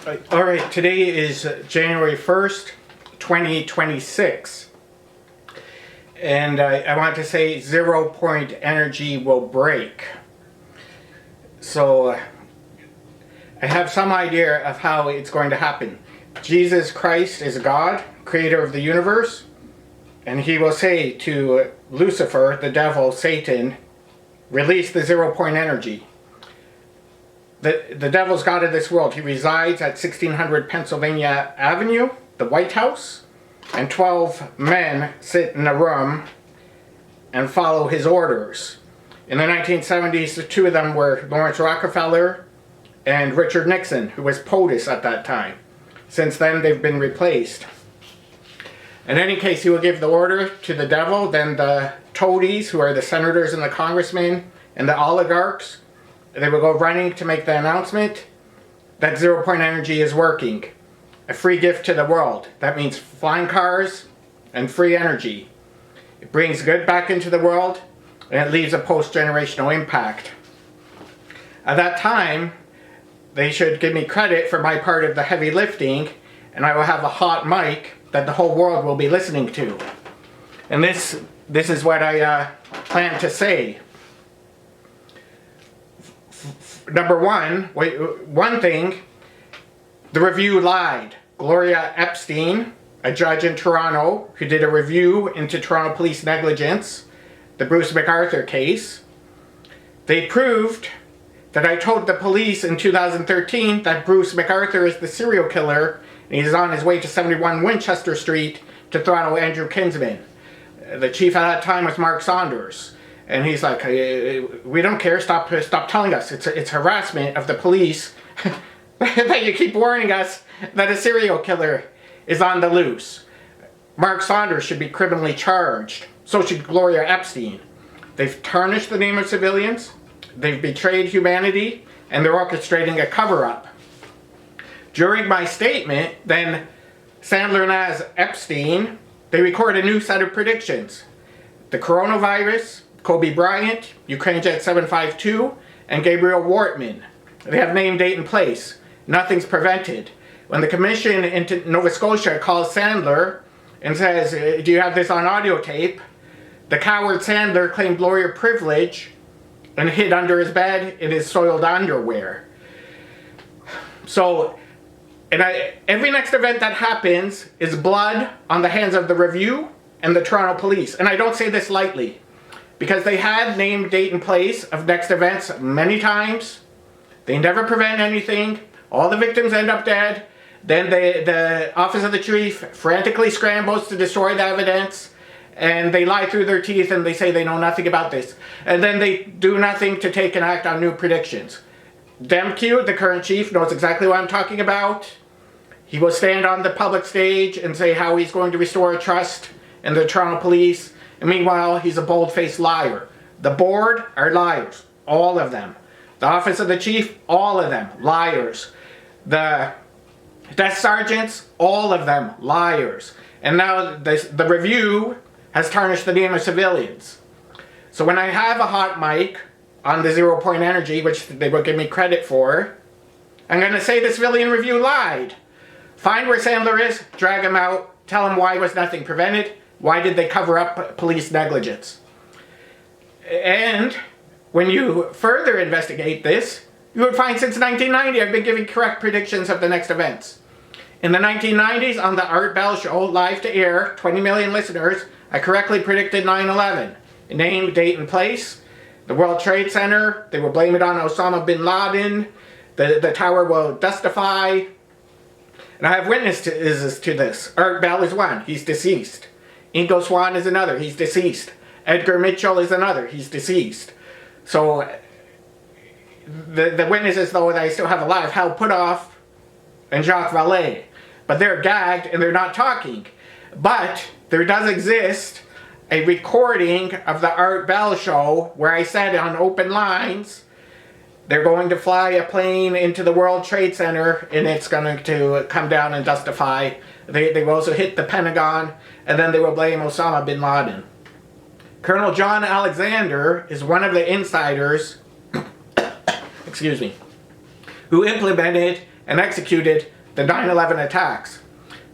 All right, today is January 1st, 2026. And I want to say 0 point energy will break. So I have some idea of how it's going to happen. Jesus Christ is God, creator of the universe. And he will say to Lucifer, the devil, Satan, release the 0 point energy. The devil's God of this world. He resides at 1600 Pennsylvania Avenue, the White House, and 12 men sit in a room and follow his orders. In the 1970s, the two of them were Lawrence Rockefeller and Richard Nixon, who was POTUS at that time. Since then, they've been replaced. In any case, he will give the order to the devil, then the toadies, who are the senators and the congressmen, and the oligarchs, they will go running to make the announcement that 0 point energy is working. A free gift to the world. That means flying cars and free energy. It brings good back into the world, and it leaves a post-generational impact. At that time, they should give me credit for my part of the heavy lifting, and I will have a hot mic that the whole world will be listening to. And this is what I plan to say. Number one thing, the review lied. Gloria Epstein, a judge in Toronto, who did a review into Toronto police negligence, the Bruce Mcarthur case, they proved that I told the police in 2013 that Bruce Mcarthur is the serial killer and he's on his way to 71 Winchester Street to throttle Andrew Kinsman. The chief at that time was Mark Saunders. And he's like, we don't care, stop telling us. It's harassment of the police that you keep warning us that a serial killer is on the loose. Mark Saunders should be criminally charged. So should Gloria Epstein. They've tarnished the name of civilians, they've betrayed humanity, and they're orchestrating a cover-up. During my statement, then Sandler and Epstein, they record a new set of predictions. The coronavirus, Kobe Bryant, Ukraine Jet 752, and Gabriel Wortman. They have name, date, and place. Nothing's prevented. When the commission in Nova Scotia calls Sandler and says, do you have this on audio tape? The coward Sandler claimed lawyer privilege and hid under his bed in his soiled underwear. So, every next event that happens is blood on the hands of the Review and the Toronto Police. And I don't say this lightly, because they had name, date, and place of next events many times. They never prevent anything. All the victims end up dead. Then the Office of the Chief frantically scrambles to destroy the evidence. And they lie through their teeth and they say they know nothing about this. And then they do nothing to take and act on new predictions. Demke, the current chief, knows exactly what I'm talking about. He will stand on the public stage and say how he's going to restore trust in the Toronto Police. And meanwhile, he's a bold-faced liar. The board are liars, all of them. The Office of the Chief, all of them, liars. The desk sergeants, all of them, liars. And now the Review has tarnished the name of civilians. So when I have a hot mic on the 0 point energy, which they will give me credit for, I'm going to say the civilian Review lied. Find where Sandler is, drag him out, tell him why was nothing prevented. Why did they cover up police negligence? And when you further investigate this, you would find since 1990 I've been giving correct predictions of the next events. In the 1990s, on the Art Bell Show, live to air, 20 million listeners, I correctly predicted 9/11. Name, date, and place. The World Trade Center, they will blame it on Osama bin Laden. The tower will dustify. And I have witnesses to this. Art Bell is one, he's deceased. Ingo Swann is another, he's deceased. Edgar Mitchell is another, he's deceased. So, the witnesses, though, that I still have alive, Hal Puthoff and Jacques Vallee. But they're gagged and they're not talking. But there does exist a recording of the Art Bell Show where I said on open lines, they're going to fly a plane into the World Trade Center and it's going to come down and dustify. They will also hit the Pentagon, and then they will blame Osama bin Laden. Colonel John Alexander is one of the insiders, who implemented and executed the 9/11 attacks.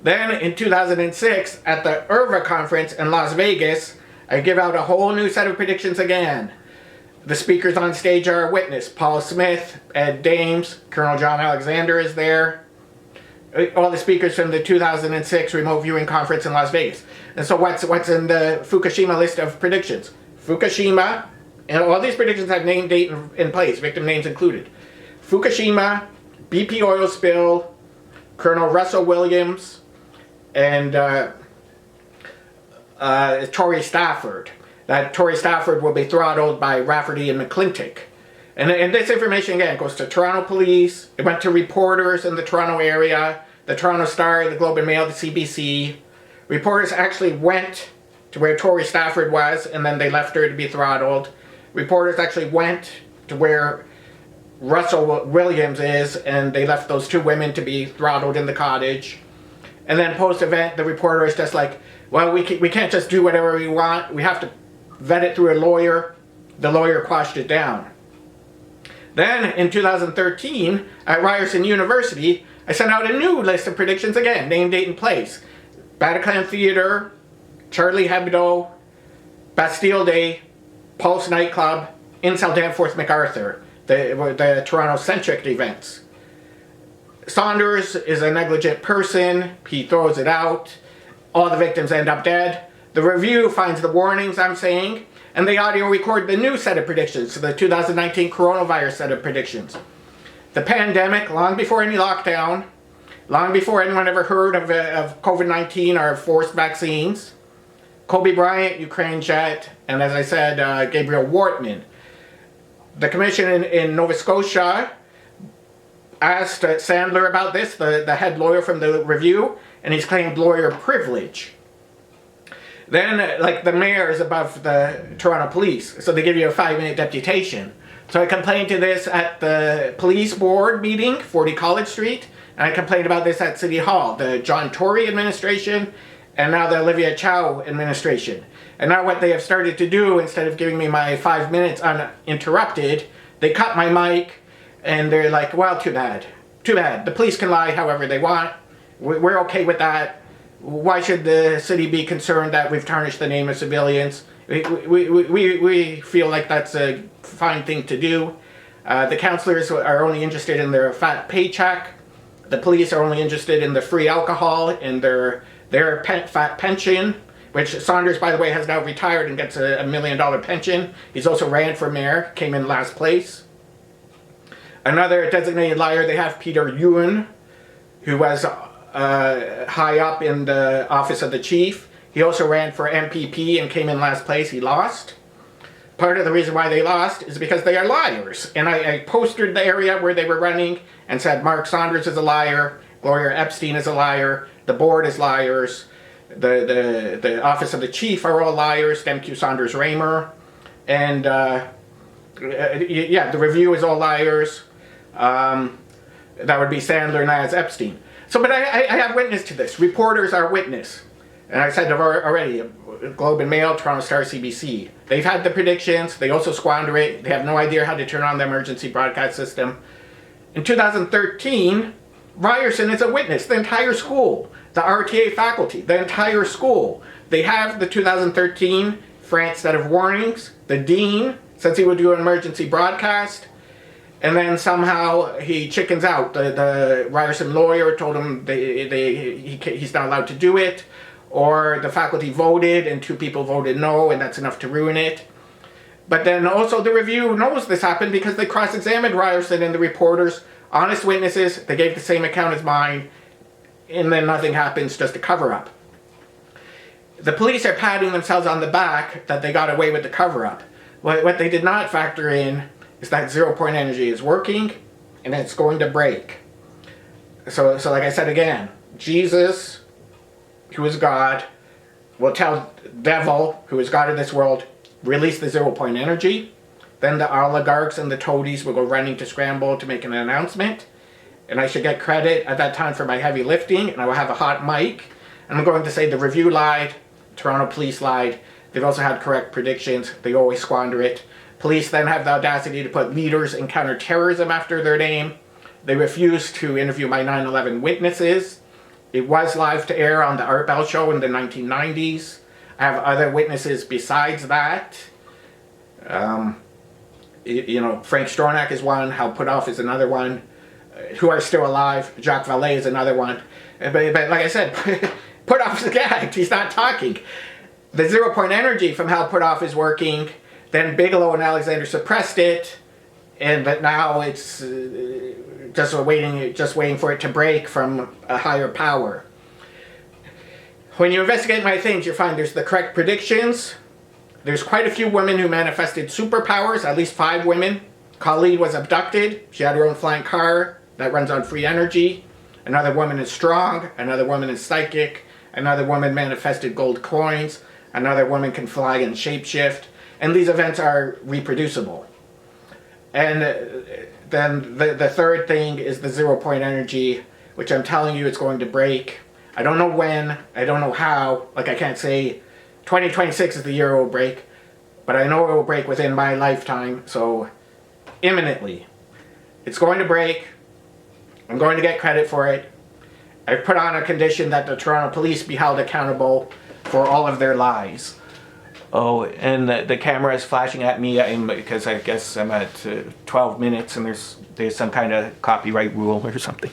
Then in 2006, at the IRVA conference in Las Vegas, I give out a whole new set of predictions again. The speakers on stage are a witness. Paul Smith, Ed Dames, Colonel John Alexander is there. All the speakers from the 2006 remote viewing conference in Las Vegas. And so what's in the Fukushima list of predictions? Fukushima, and all these predictions have name, date, in place, victim names included. Fukushima, BP oil spill, Colonel Russell Williams, and Torrey Stafford. That Torrey Stafford will be throttled by Rafferty and McClintock. And this information, again, goes to Toronto Police. It went to reporters in the Toronto area, the Toronto Star, the Globe and Mail, the CBC. Reporters actually went to where Torrey Stafford was, and then they left her to be throttled. Reporters actually went to where Russell Williams is, and they left those two women to be throttled in the cottage. And then post-event, the reporter is just like, well, we can't just do whatever we want. We have to vet it through a lawyer. The lawyer quashed it down. Then, in 2013, at Ryerson University, I sent out a new list of predictions again, name, date, and place. Bataclan Theatre, Charlie Hebdo, Bastille Day, Pulse Nightclub, Incel Danforth Mcarthur, the Toronto-centric events. Saunders is a negligent person. He throws it out. All the victims end up dead. The Review finds the warnings I'm saying, and they audio record the new set of predictions, so the 2019 coronavirus set of predictions. The pandemic, long before any lockdown, long before anyone ever heard of COVID-19 or forced vaccines. Kobe Bryant, Ukraine jet, and as I said, Gabriel Wortman. The commission in Nova Scotia asked Sandler about this, the head lawyer from the Review, and he's claimed lawyer privilege. Then, like, the mayor is above the Toronto Police, so they give you a 5-minute deputation. So I complained to this at the police board meeting, 40 College Street, and I complained about this at City Hall, the John Tory administration, and now the Olivia Chow administration. And now what they have started to do, instead of giving me my 5 minutes uninterrupted, they cut my mic, and they're like, well, too bad. Too bad. The police can lie however they want. We're okay with that. Why should the city be concerned that we've tarnished the name of civilians? We feel like that's a fine thing to do. The councillors are only interested in their fat paycheck. The police are only interested in the free alcohol and their fat pension, which Saunders, by the way, has now retired and gets a $1 million pension. He's also ran for mayor, came in last place. Another designated liar, they have Peter Ewan, who was high up in the office of the chief. He also ran for MPP and came in last place. He lost. Part of the reason why they lost is because they are liars. And I postered the area where they were running and said Mark Saunders is a liar, Gloria Epstein is a liar, the board is liars, the office of the chief are all liars, MQ Saunders Raymer, and yeah, the Review is all liars. That would be Sandler, Naz, Epstein. So, but I have witness to this. Reporters are witness. And I said already, Globe and Mail, Toronto Star, CBC. They've had the predictions. They also squander it. They have no idea how to turn on the emergency broadcast system. In 2013, Ryerson is a witness. The entire school, the RTA faculty, the entire school. They have the 2013 France set of warnings. The dean says he would do an emergency broadcast. And then somehow he chickens out. The Ryerson lawyer told him he's not allowed to do it. Or the faculty voted and 2 people voted no, and that's enough to ruin it. But then also the Review knows this happened because they cross-examined Ryerson and the reporters, honest witnesses. They gave the same account as mine, and then nothing happens, just a cover-up. The police are patting themselves on the back that they got away with the cover-up. What they did not factor in is that zero-point energy is working, and it's going to break. So like I said again, Jesus, who is God, will tell devil, who is God of this world, release the zero-point energy. Then the oligarchs and the toadies will go running to scramble to make an announcement. And I should get credit at that time for my heavy lifting, and I will have a hot mic. And I'm going to say the Review lied, Toronto Police lied. They've also had correct predictions. They always squander it. Police then have the audacity to put leaders in counterterrorism after their name. They refused to interview my 9/11 witnesses. It was live to air on the Art Bell show in the 1990s. I have other witnesses besides that. You know, Frank Stronach is one, Hal Puthoff is another one, who are still alive. Jacques Vallee is another one. But like I said, Puthoff's gagged. He's not talking. The 0-point energy from Hal Puthoff is working. Then Bigelow and Alexander suppressed it, but now it's just waiting for it to break from a higher power. When you investigate my things, you find there's the correct predictions. There's quite a few women who manifested superpowers, at least 5 women. Khalid was abducted. She had her own flying car that runs on free energy. Another woman is strong. Another woman is psychic. Another woman manifested gold coins. Another woman can fly and shapeshift. And these events are reproducible. And then the third thing is the 0-point energy, which I'm telling you it's going to break. I don't know when. I don't know how. Like, I can't say 2026 is the year it will break. But I know it will break within my lifetime. So, imminently. It's going to break. I'm going to get credit for it. I put on a condition that the Toronto police be held accountable for all of their lies. Oh, and the camera is flashing at me because I guess I'm at 12 minutes and there's some kind of copyright rule or something.